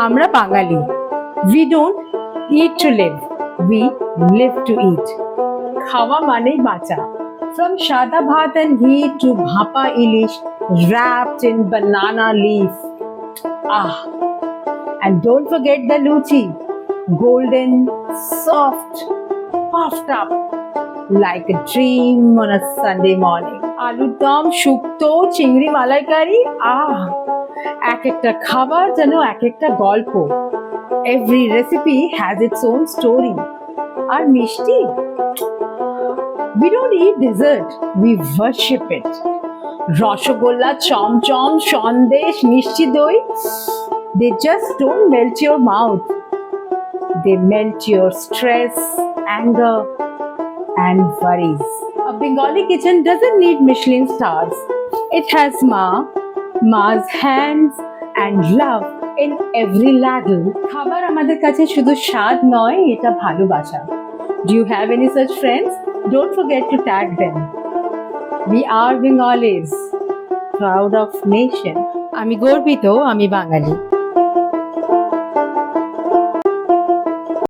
আমরা বাঙালি। We don't eat to live, we live to eat. খাওয়া মানেই বাঁচা। From সাদা ভাত and ghee to bhapa ilish wrapped in banana leaf. Ah, and don't forget the luchi, golden, soft, puffed up like a dream on a Sunday morning. আলুর দম, শুক্তো, চিংড়ি মালাইকারি, এক একটা খাবার যেন এক একটা গল্প। Every recipe has its own story. আর মিষ্টি, we don't eat dessert, we worship it. Rasgulla, chamcham, Sandesh, মিষ্টি দই, they just don't melt your mouth. They melt your stress, anger, and worries. A Bengali kitchen doesn't need Michelin stars. It has Ma's hands and love in every ladle. খাবার আমাদের কাছে শুধু স্বাদ নয়, এটা ভালোবাসা. Do you have any such friends? Don't forget to tag them. We are Bengalis, proud of nation. আমি গর্বিত, আমি বাঙালি।